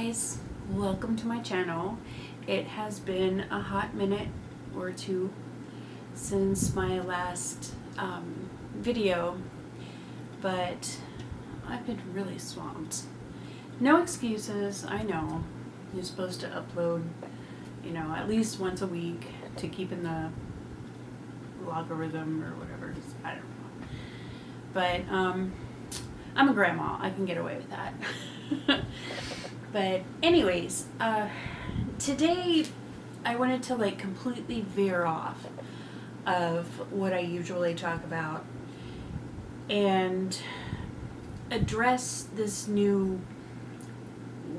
guys, welcome to my channel. It has been a hot minute or two since my last video, but I've been really swamped. No excuses, I know. You're supposed to upload, at least once a week to keep in the logarithm or whatever. I don't know. But I'm a grandma. I can get away with that. But anyways, today I wanted to completely veer off of what I usually talk about and address this new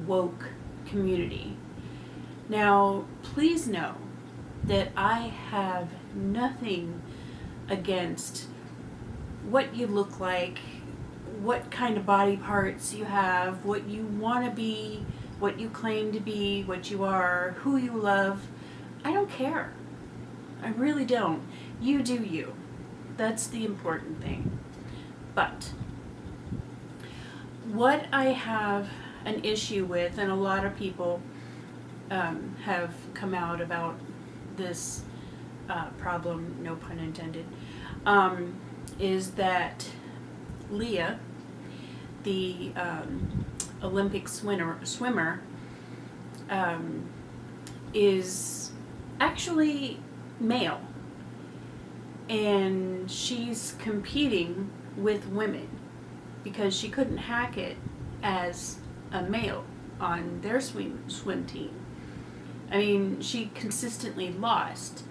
woke community. Now, please know that I have nothing against what you look like, what kind of body parts you have, what you want to be, what you claim to be, what you are, who you love. I don't care. I really don't. You do you. That's the important thing. But what I have an issue with, and a lot of people have come out about this problem, no pun intended, is that Lia, the Olympic swimmer, is actually male, and she's competing with women because she couldn't hack it as a male on their swim team. I mean, she consistently lost.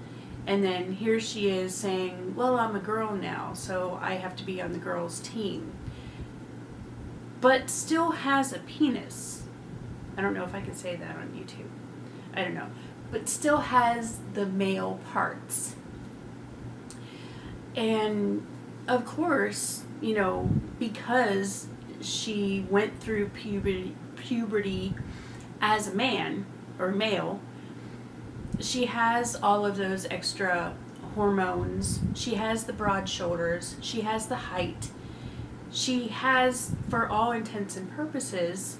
And then here she is saying, well, I'm a girl now, so I have to be on the girls' team. But still has a penis. I don't know if I can say that on YouTube. I don't know. But still has the male parts. And of course, because she went through puberty as a man or male, she has all of those extra hormones. She has the broad shoulders. She has the height. She has, for all intents and purposes,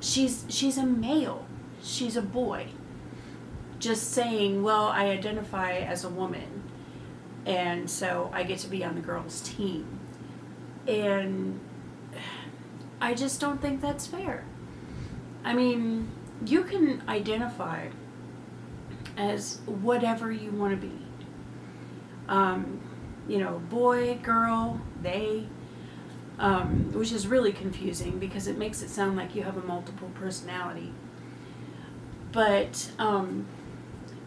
she's a male. She's a boy. Just saying, well, I identify as a woman, and so I get to be on the girls' team. And I just don't think that's fair. I mean, you can identify as whatever you want to be. Boy, girl, they, which is really confusing because it makes it sound like you have a multiple personality. But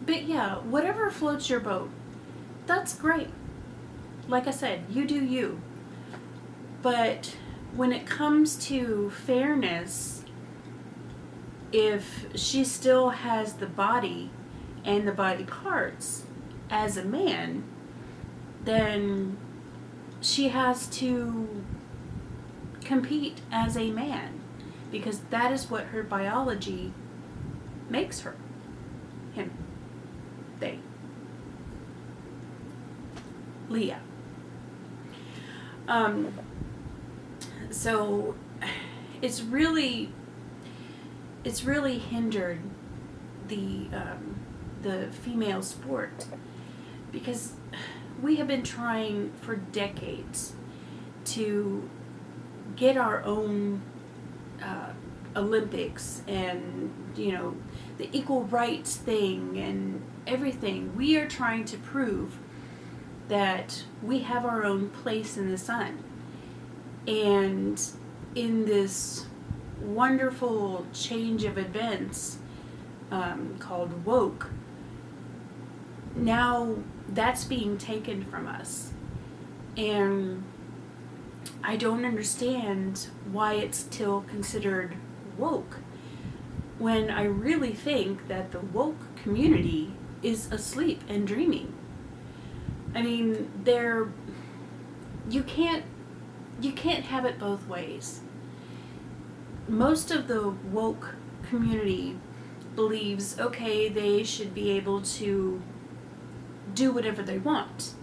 yeah, whatever floats your boat, that's great. Like I said, you do you. But when it comes to fairness, if she still has the body and the body parts as a man, then she has to compete as a man because that is what her biology makes her. Him. They. Lia. So it's really hindered the female sport because we have been trying for decades to get our own Olympics and the equal rights thing and everything. We are trying to prove that we have our own place in the sun, and in this wonderful change of events called woke, now that's being taken from us. And I don't understand why it's still considered woke when I really think that the woke community is asleep and dreaming. I mean, you can't have it both ways. Most of the woke community believes, okay, they should be able to do whatever they want,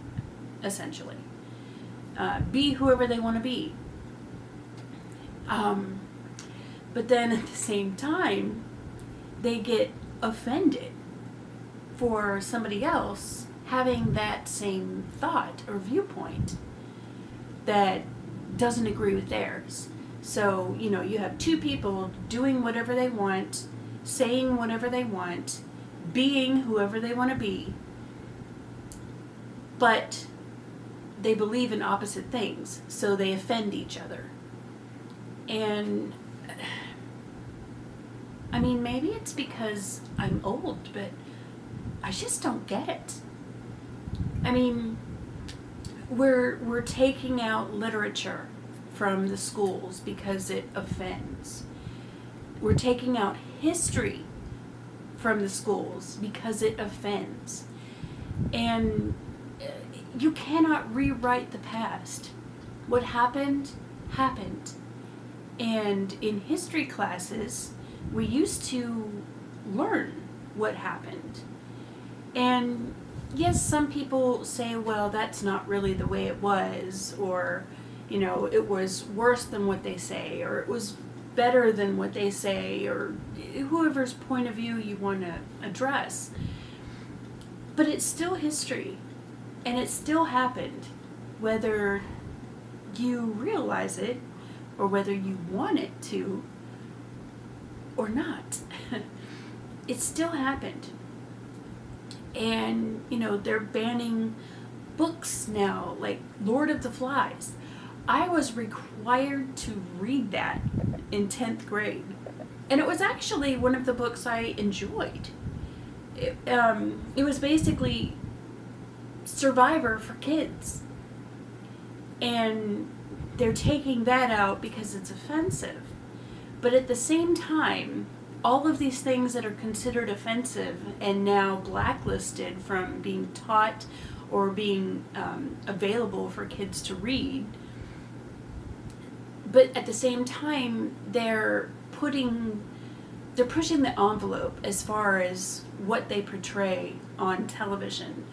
essentially. Be whoever they want to be. But then at the same time, they get offended for somebody else having that same thought or viewpoint that doesn't agree with theirs. So, you have two people doing whatever they want, saying whatever they want, being whoever they want to be, but they believe in opposite things, so they offend each other. And I mean, maybe it's because I'm old, but I just don't get it. I mean, we're taking out literature from the schools because it offends. We're taking out history from the schools because it offends. And you cannot rewrite the past. What happened, happened. And in history classes, we used to learn what happened. And yes, some people say, well, that's not really the way it was, or, it was worse than what they say, or it was better than what they say, or whoever's point of view you want to address. But it's still history, and it still happened, whether you realize it or whether you want it to or not. It still happened. And, they're banning books now, like Lord of the Flies. I was required to read that in 10th grade. And it was actually one of the books I enjoyed. It was basically Survivor for kids. And they're taking that out because it's offensive. But at the same time, all of these things that are considered offensive and now blacklisted from being taught or being available for kids to read, but at the same time, they're pushing the envelope as far as what they portray on television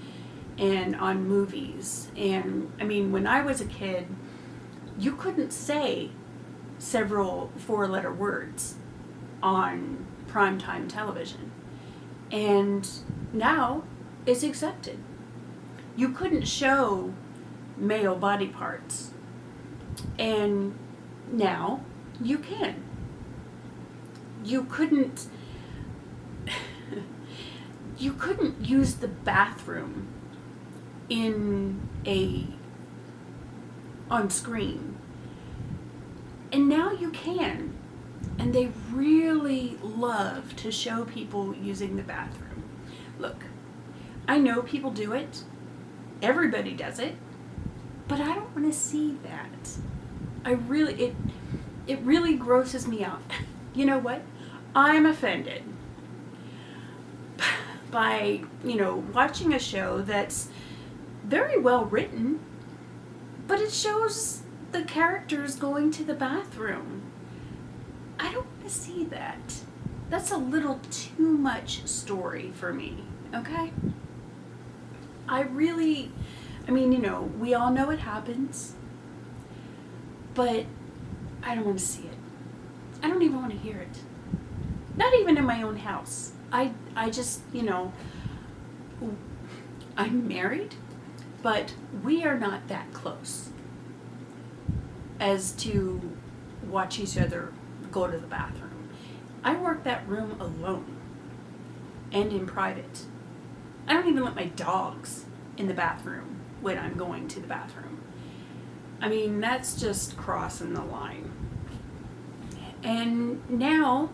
and on movies. And I mean, when I was a kid, you couldn't say several 4-letter words on primetime television. And now it's accepted. You couldn't show male body parts. And now you can. You couldn't use the bathroom on screen. And now you can. And they really love to show people using the bathroom. Look, I know people do it. Everybody does it. But I don't want to see that. It really grosses me out. You know what? I'm offended by, watching a show that's very well written, but it shows the characters going to the bathroom. I don't want to see that. That's a little too much story for me, okay? We all know it happens, but I don't want to see it. I don't even want to hear it. Not even in my own house. I just, I'm married, but we are not that close as to watch each other go to the bathroom. I work that room alone and in private. I don't even let my dogs in the bathroom when I'm going to the bathroom. I mean, that's just crossing the line. And now,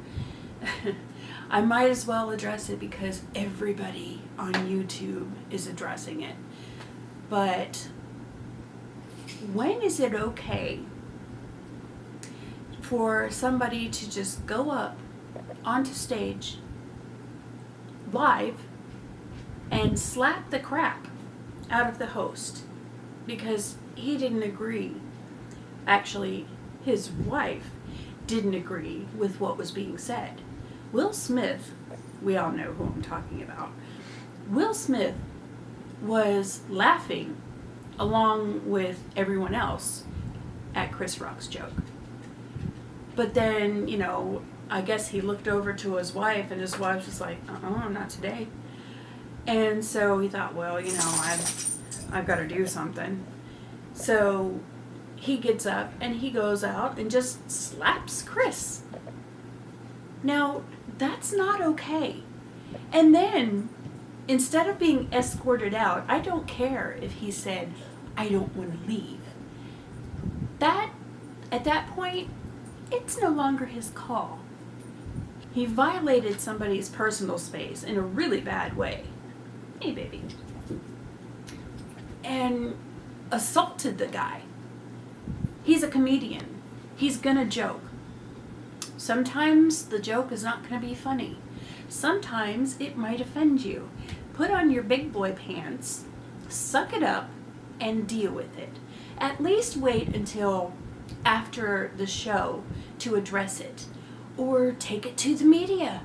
I might as well address it because everybody on YouTube is addressing it. But when is it okay for somebody to just go up onto stage live and slap the crap out of the host because he didn't agree? Actually, his wife didn't agree with what was being said. Will Smith, we all know who I'm talking about, Will Smith was laughing along with everyone else at Chris Rock's joke. But then, I guess he looked over to his wife, and his wife was like, not today. And so he thought, well, I've got to do something. So he gets up and he goes out and just slaps Chris. Now, that's not okay. And then, instead of being escorted out, I don't care if he said, I don't want to leave. At that point, it's no longer his call. He violated somebody's personal space in a really bad way. Hey, baby. And assaulted the guy. He's a comedian. He's gonna joke. Sometimes the joke is not gonna be funny. Sometimes it might offend you. Put on your big boy pants, suck it up, and deal with it. At least wait until after the show to address it, or take it to the media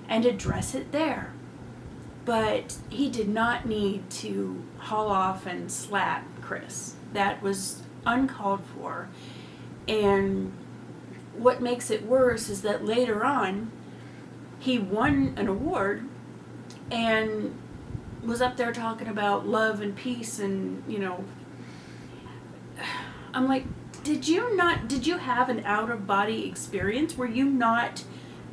and address it there. But he did not need to haul off and slap Chris. That was uncalled for. And what makes it worse is that later on, he won an award and was up there talking about love and peace and, I'm like, did you have an out-of-body experience? Were you not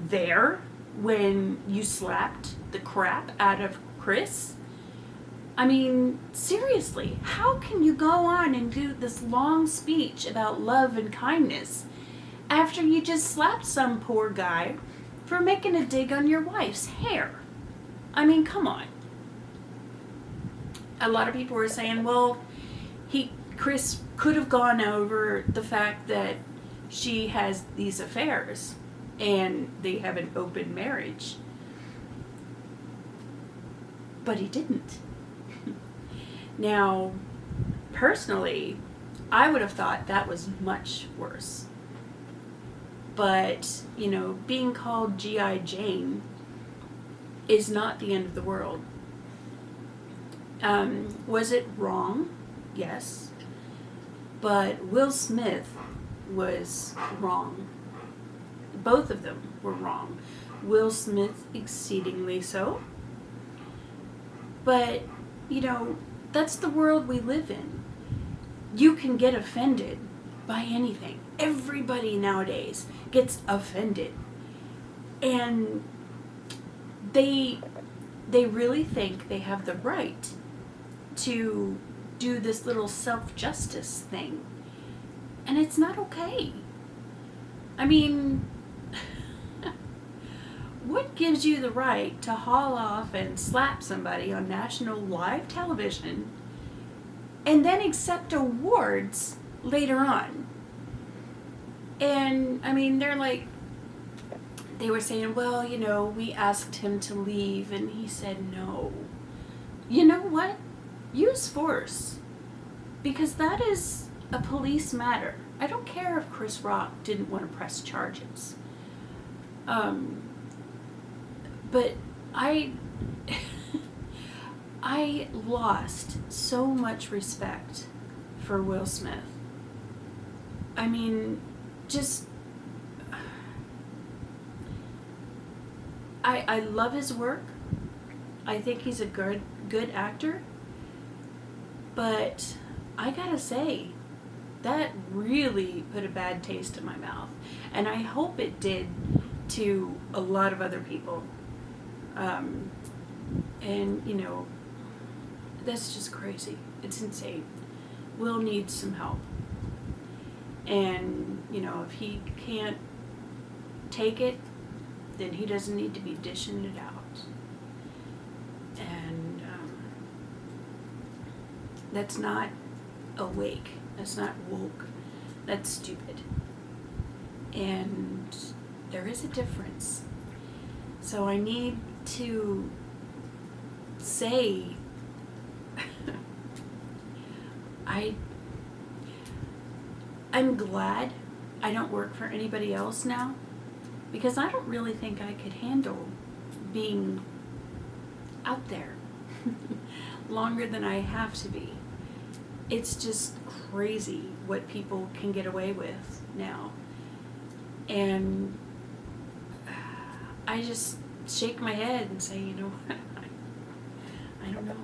there when you slapped the crap out of Chris? I mean, seriously, how can you go on and do this long speech about love and kindness after you just slapped some poor guy for making a dig on your wife's hair? I mean, come on. A lot of people were saying, well, Chris could have gone over the fact that she has these affairs and they have an open marriage. But he didn't. Now, personally, I would have thought that was much worse. But, being called G.I. Jane is not the end of the world. Was it wrong? Yes. But Will Smith was wrong. Both of them were wrong. Will Smith exceedingly so. But, that's the world we live in. You can get offended by anything. Everybody nowadays gets offended. And they really think they have the right to do this little self-justice thing. And it's not okay. I mean, what gives you the right to haul off and slap somebody on national live television and then accept awards later on? And, I mean, they were saying, well, we asked him to leave and he said no. You know what? Use force. Because that is a police matter. I don't care if Chris Rock didn't want to press charges. But I lost so much respect for Will Smith. I mean, just... I love his work. I think he's a good actor. But I gotta say, that really put a bad taste in my mouth. And I hope it did to a lot of other people. And, that's just crazy. It's insane. Will needs some help. And, if he can't take it, then he doesn't need to be dishing it out. And that's not awake. That's not woke. That's stupid. And there is a difference. So I need to say I'm glad I don't work for anybody else now, because I don't really think I could handle being out there longer than I have to be. It's just crazy what people can get away with now. And I just shake my head and say, you know what, I don't know.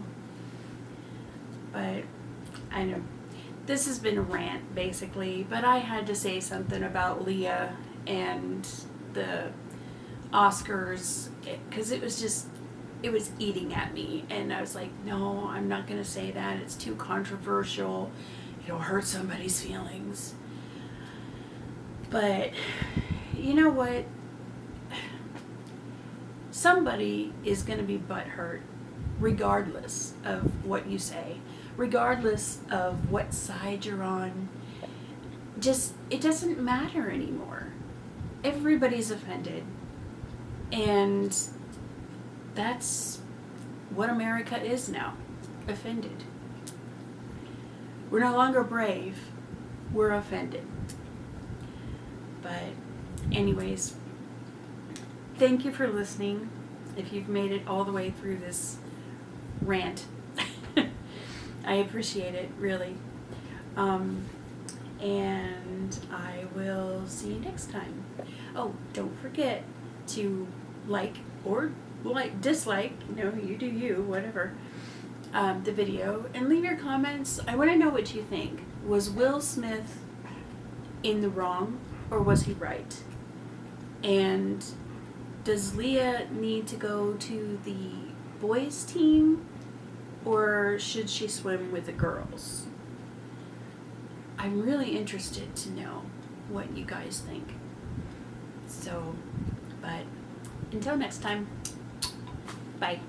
But I know this has been a rant basically, but I had to say something about Lia and the Oscars, because it was eating at me, and I was like, no, I'm not going to say that. It's too controversial. It'll hurt somebody's feelings. But you know what? Somebody is going to be butthurt regardless of what you say, regardless of what side you're on. Just, it doesn't matter anymore. Everybody's offended. And that's what America is now. Offended. We're no longer brave. We're offended. But anyways, thank you for listening. If you've made it all the way through this rant, I appreciate it, really. And I will see you next time. Oh, don't forget to like or dislike, you do you, whatever, the video, and leave your comments. I want to know what you think. Was Will Smith in the wrong, or was he right? And does Lia need to go to the boys team, or should she swim with the girls? I'm really interested to know what you guys think. So, but until next time, bye.